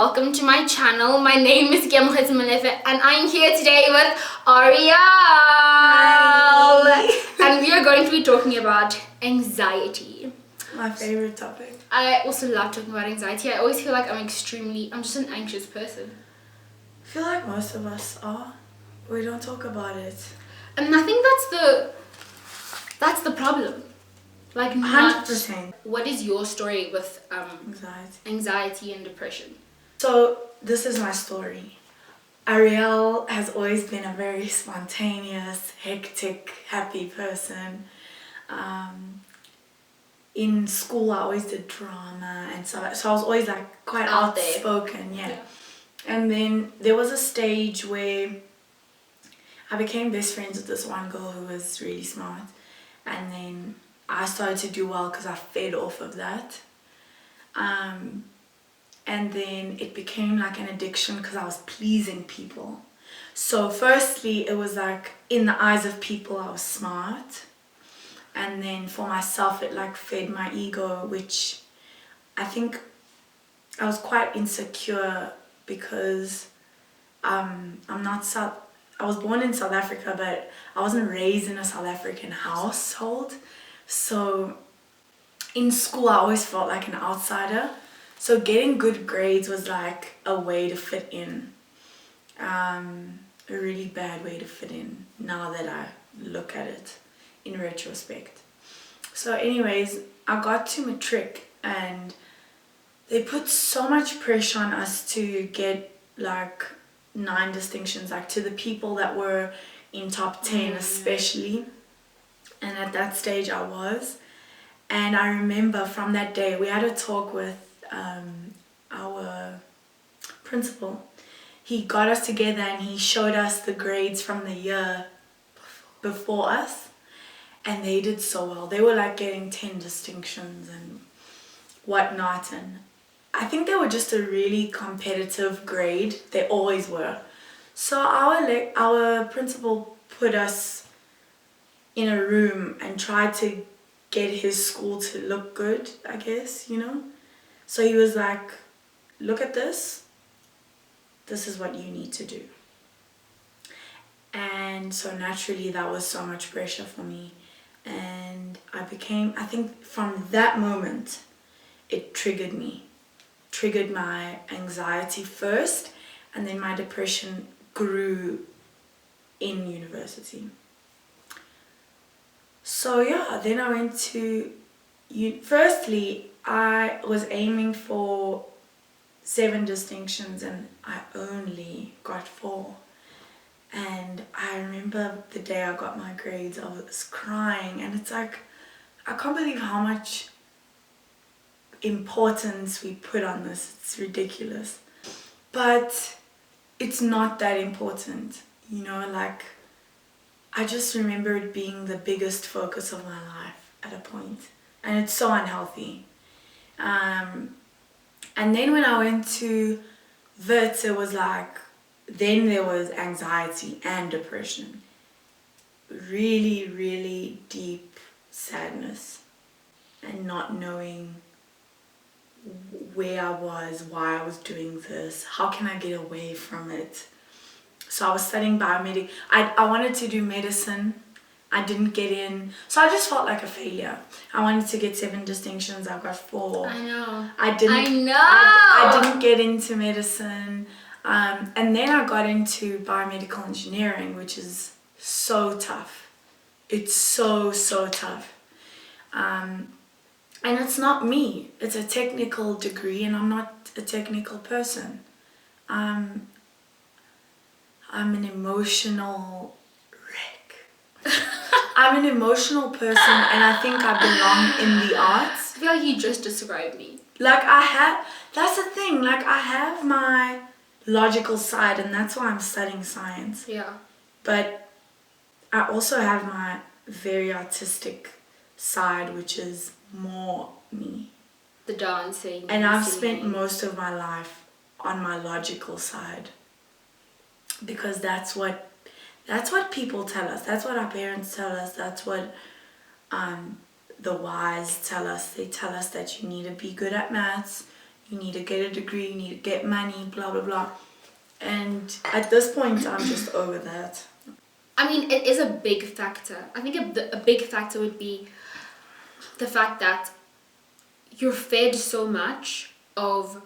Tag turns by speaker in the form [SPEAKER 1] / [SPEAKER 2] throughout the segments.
[SPEAKER 1] welcome to my channel. My name is and I'm here today with Ariel.
[SPEAKER 2] Hi.
[SPEAKER 1] And we are going to be talking about anxiety.
[SPEAKER 2] My favorite topic.
[SPEAKER 1] I also love talking about anxiety. I always feel like I'm just an anxious person.
[SPEAKER 2] I feel like most of us are. We don't talk about it.
[SPEAKER 1] And I think that's the problem. Like
[SPEAKER 2] 100%.
[SPEAKER 1] What is your story with
[SPEAKER 2] Anxiety
[SPEAKER 1] and depression?
[SPEAKER 2] So this is my story. Ariel has always been a very spontaneous, hectic, happy person. In school I always did drama and so I was always like quite
[SPEAKER 1] Out there.
[SPEAKER 2] outspoken, yeah. And then there was a stage where I became best friends with this one girl who was really smart, and then I started to do well because I fed off of that. And then it became like an addiction because I was pleasing people. So firstly, it was like in the eyes of people I was smart. And then for myself, it like fed my ego, which I think I was quite insecure because I was born in South Africa, but I wasn't raised in a South African household. So in school, I always felt like an outsider. So getting good grades was like a way to fit in. A really bad way to fit in now that I look at it in retrospect. So anyways, I got to matric and they put so much pressure on us to get like 9 distinctions, like to the people that were in top 10 especially. And at that stage I was. And I remember from that day we had a talk with our principal. He got us together and he showed us the grades from the year before us, and they did so well. They were like getting 10 distinctions and whatnot, and I think they were just a really competitive grade. They always were. So our principal put us in a room and tried to get his school to look good, I guess, you know. So he was like, look at this. This is what you need to do. And so naturally that was so much pressure for me. And I think from that moment, it triggered me. Triggered my anxiety first, and then my depression grew in university. So yeah, then I went to, firstly, I was aiming for 7 distinctions and I only got 4. And I remember the day I got my grades, I was crying, and it's like, I can't believe how much importance we put on this. It's ridiculous. But it's not that important, you know, like I just remember it being the biggest focus of my life at a point, and it's so unhealthy. And then when I went to Wits, it was like, then there was anxiety and depression. Really, really deep sadness and not knowing where I was, why I was doing this, how can I get away from it. So I was studying biomedic. I wanted to do medicine. I didn't get in. So I just felt like a failure. I wanted to get 7 distinctions. I got 4.
[SPEAKER 1] I know.
[SPEAKER 2] I didn't get into medicine. And then I got into biomedical engineering, which is so tough. It's so tough. And it's not me. It's a technical degree and I'm not a technical person. I'm an emotional wreck. I'm an emotional person, and I think I belong in the arts.
[SPEAKER 1] I feel like you just described me.
[SPEAKER 2] Like that's the thing, like I have my logical side, and that's why I'm studying science.
[SPEAKER 1] Yeah.
[SPEAKER 2] But I also have my very artistic side, which is more me.
[SPEAKER 1] The dancing.
[SPEAKER 2] And I've spent most of my life on my logical side, because that's what people tell us. That's what our parents tell us. That's what the wise tell us. They tell us that you need to be good at maths, you need to get a degree, you need to get money, blah, blah, blah. And at this point, I'm just over that.
[SPEAKER 1] I mean, it is a big factor. I think a big factor would be the fact that you're fed so much of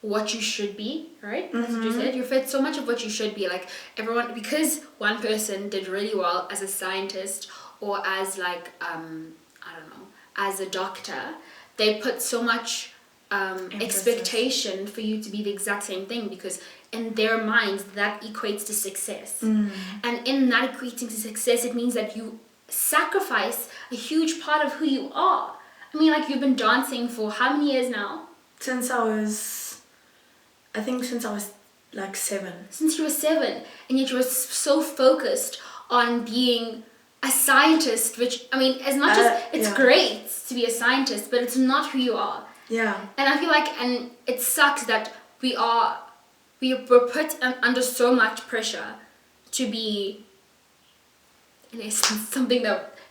[SPEAKER 1] what you should be, right? That's what you said. You're fed so much of what you should be. Like everyone, because one person did really well as a scientist or as like, I don't know, as a doctor, they put so much expectation for you to be the exact same thing, because in their minds that equates to success. And in that equating to success, it means that you sacrifice a huge part of who you are. I mean, like, you've been dancing for how many years now?
[SPEAKER 2] Since I was like 7.
[SPEAKER 1] Since you were 7, and yet you were so focused on being a scientist, which, I mean, as much as it's great to be a scientist, but it's not who you are.
[SPEAKER 2] Yeah.
[SPEAKER 1] And I feel like, and it sucks that we were put under so much pressure to be, in essence, something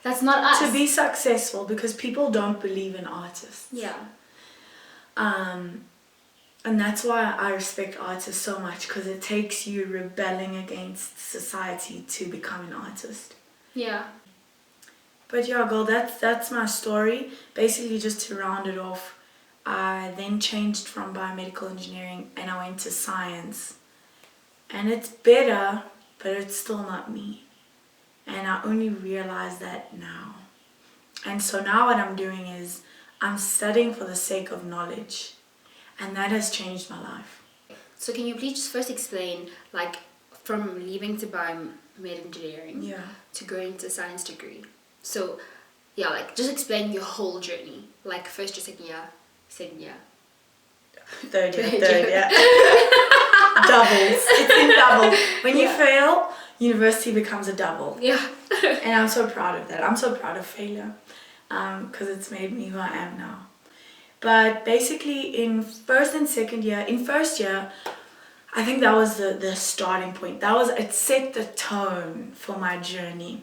[SPEAKER 1] that's not us.
[SPEAKER 2] To be successful, because people don't believe in artists.
[SPEAKER 1] Yeah.
[SPEAKER 2] And that's why I respect artists so much, because it takes you rebelling against society to become an artist.
[SPEAKER 1] Yeah.
[SPEAKER 2] But yeah, girl, that's my story. Basically, just to round it off, I then changed from biomedical engineering and I went to science. And it's better, but it's still not me. And I only realize that now. And so now what I'm doing is I'm studying for the sake of knowledge. And that has changed my life.
[SPEAKER 1] So can you please just first explain, like, from leaving to biomed engineering to going to science degree? So, yeah, like, just explain your whole journey. Like, first your second year.
[SPEAKER 2] Third year. Doubles. It's in double. When you fail, university becomes a double.
[SPEAKER 1] Yeah.
[SPEAKER 2] And I'm so proud of that. I'm so proud of failure, because it's made me who I am now. But basically in first and second year, in first year, I think that was the starting point. It set the tone for my journey.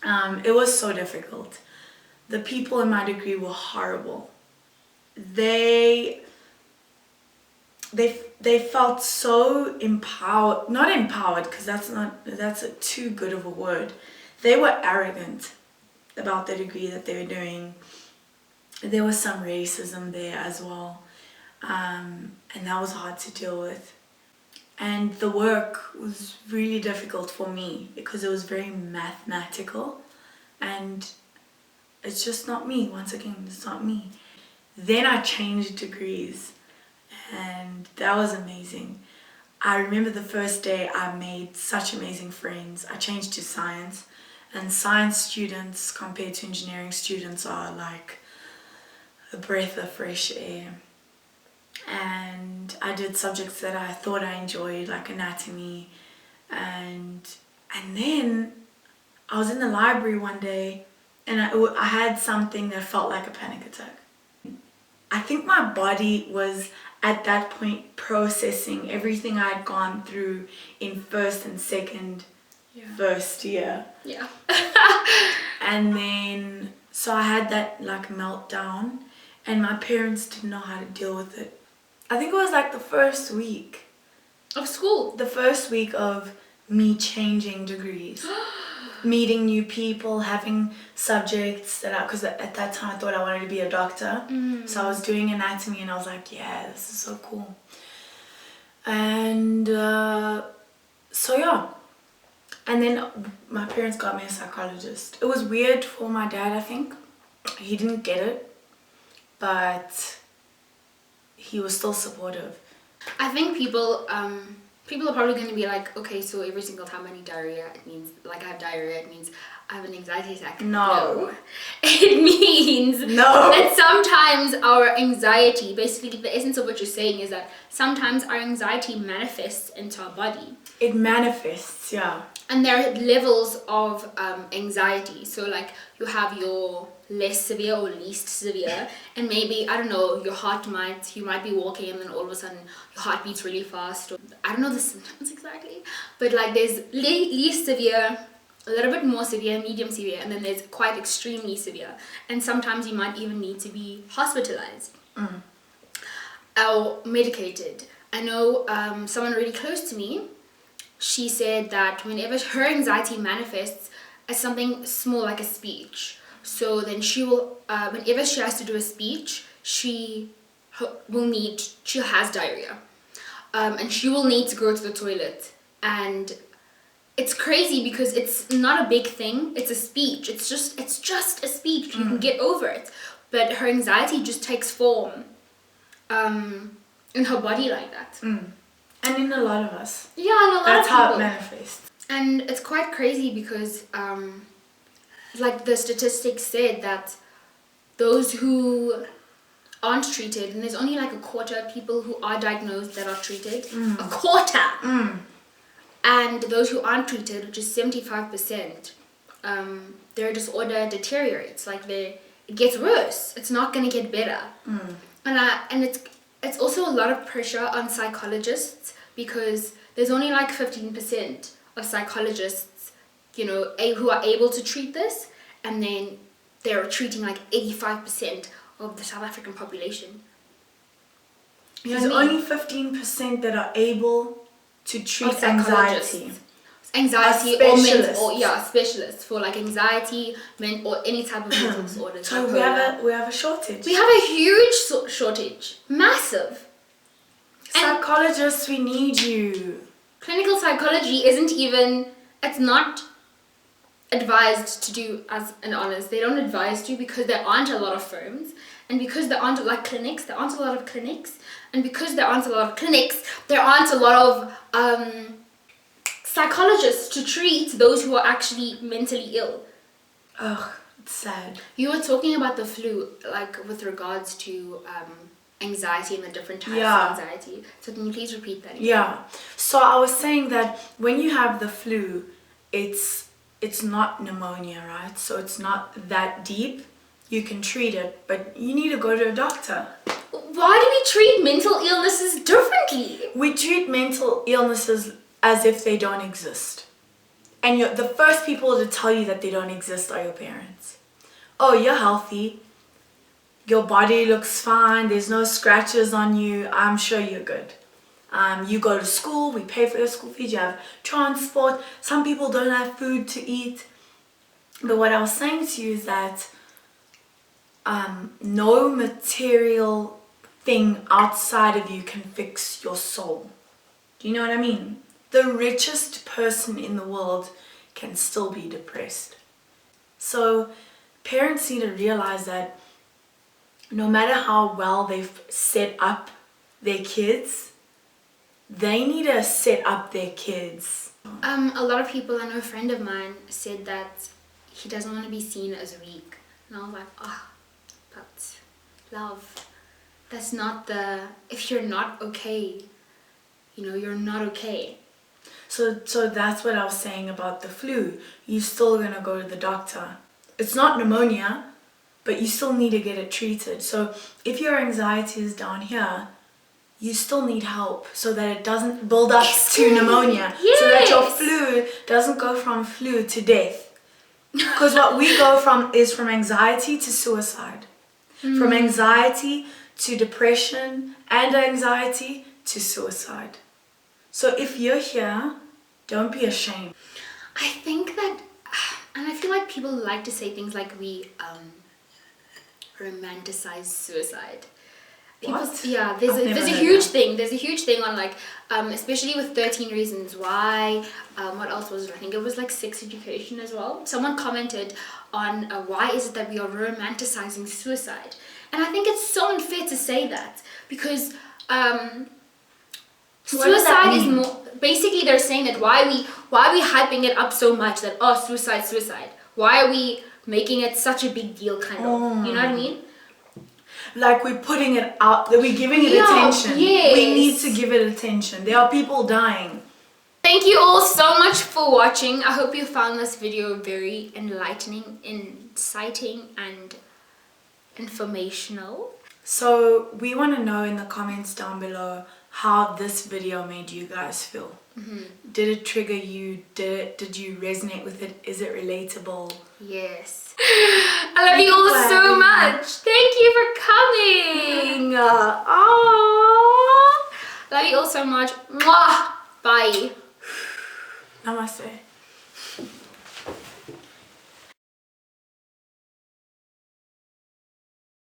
[SPEAKER 2] It was so difficult. The people in my degree were horrible. They felt so empowered, not empowered, because that's too good of a word. They were arrogant about the degree that they were doing. There was some racism there as well, and that was hard to deal with. And the work was really difficult for me because it was very mathematical, and it's just not me. Once again, it's not me. Then I changed degrees, and that was amazing. I remember the first day I made such amazing friends. I changed to science, and science students compared to engineering students are like a breath of fresh air. And I did subjects that I thought I enjoyed, like anatomy, and then I was in the library one day and I had something that felt like a panic attack. I think my body was at that point processing everything I'd gone through in first and second first year.
[SPEAKER 1] Yeah.
[SPEAKER 2] And then so I had that like meltdown, and my parents didn't know how to deal with it. I think it was like the first week
[SPEAKER 1] of school.
[SPEAKER 2] The first week of me changing degrees. Meeting new people, having subjects that because at that time I thought I wanted to be a doctor. So I was doing anatomy and I was like, yeah, this is so cool. And so yeah. And then my parents got me a psychologist. It was weird for my dad, I think. He didn't get it, but he was still supportive.
[SPEAKER 1] I think people are probably going to be like, okay, so every single time I need diarrhea, it means, like I have diarrhea, it means I have an anxiety attack.
[SPEAKER 2] No.
[SPEAKER 1] It means
[SPEAKER 2] no.
[SPEAKER 1] that sometimes our anxiety, basically the essence of what you're saying is that sometimes our anxiety manifests into our body.
[SPEAKER 2] It manifests, yeah.
[SPEAKER 1] And there are levels of anxiety. So like you have your less severe or least severe, and maybe, I don't know, you might be walking and then all of a sudden your heart beats really fast, or I don't know the symptoms exactly, but like there's least severe, a little bit more severe, medium severe, and then there's quite extremely severe, and sometimes you might even need to be hospitalized. or medicated. I know someone really close to me, she said that whenever her anxiety manifests as something small like a speech, so then she will, whenever she has to do a speech, she has diarrhea. And she will need to go to the toilet. And it's crazy because it's not a big thing. It's a speech. It's just a speech. You can get over it. But her anxiety just takes form in her body like that.
[SPEAKER 2] And in a lot of us.
[SPEAKER 1] Yeah, and a lot
[SPEAKER 2] That's
[SPEAKER 1] of people.
[SPEAKER 2] how it manifests.
[SPEAKER 1] And it's quite crazy because, like the statistics said that those who aren't treated, and there's only like a quarter of people who are diagnosed that are treated. A quarter! And those who aren't treated, which is 75%, their disorder deteriorates. Like it gets worse. It's not going to get better. And it's also a lot of pressure on psychologists because there's only like 15% of psychologists, you know, who are able to treat this, and then they're treating like 85% of the South African population.
[SPEAKER 2] There's only 15% that are able to treat anxiety.
[SPEAKER 1] Anxiety or mental, specialists for like anxiety, or any type of mental disorders.
[SPEAKER 2] So we have a shortage.
[SPEAKER 1] We have a huge shortage, massive.
[SPEAKER 2] Psychologists, we need you.
[SPEAKER 1] Clinical psychology isn't even. It's not advised to do as an honors. They don't advise to because there aren't a lot of firms, and because there aren't like clinics, there aren't a lot of clinics, and because there aren't a lot of clinics, there aren't a lot of psychologists to treat those who are actually mentally ill.
[SPEAKER 2] Ugh, it's sad.
[SPEAKER 1] You were talking about the flu, like with regards to anxiety and the different types of anxiety. So can you please repeat that again?
[SPEAKER 2] Yeah. So I was saying that when you have the flu, it's not pneumonia, right? So it's not that deep. You can treat it, but you need to go to a doctor.
[SPEAKER 1] Why do we treat mental illnesses differently?
[SPEAKER 2] We treat mental illnesses as if they don't exist. And the first people to tell you that they don't exist are your parents. Oh, you're healthy. Your body looks fine. There's no scratches on you. I'm sure you're good. You go to school. We pay for your school fees. You have transport. Some people don't have food to eat. But what I was saying to you is that no material thing outside of you can fix your soul. Do you know what I mean? The richest person in the world can still be depressed. So parents need to realize that no matter how well they've set up their kids, they need to set up their kids.
[SPEAKER 1] A lot of people, I know a friend of mine said that he doesn't want to be seen as weak. And I was like, but love, that's not if you're not okay, you're not okay.
[SPEAKER 2] So that's what I was saying about the flu. You're still gonna go to the doctor. It's not pneumonia, but you still need to get it treated. So if your anxiety is down here, you still need help so that it doesn't build up to pneumonia.
[SPEAKER 1] Yes.
[SPEAKER 2] So that your flu doesn't go from flu to death. Because what we go from is from anxiety to suicide. From anxiety to depression and anxiety to suicide. So if you're here, don't be ashamed.
[SPEAKER 1] I think that, and I feel like people like to say things like we romanticize suicide.
[SPEAKER 2] What?
[SPEAKER 1] Yeah, there's a huge thing. There's a huge thing on like, especially with 13 Reasons Why. What else was it? I think it was like sex education as well. Someone commented on why is it that we are romanticizing suicide, and I think it's so unfair to say that because suicide is more. Basically, they're saying that why are we hyping it up so much that suicide. Why are we making it such a big deal? Kind of, you know what I mean?
[SPEAKER 2] Like we're putting it out, that we're giving it attention.
[SPEAKER 1] Yes.
[SPEAKER 2] We need to give it attention. There are people dying.
[SPEAKER 1] Thank you all so much for watching. I hope you found this video very enlightening, inciting, and informational.
[SPEAKER 2] So we want to know in the comments down below how this video made you guys feel. Did it trigger you? Did you resonate with it? Is it relatable?
[SPEAKER 1] Yes. I love you all so much. Thank you for coming. Love you all so much. Mwah! Bye.
[SPEAKER 2] Namaste.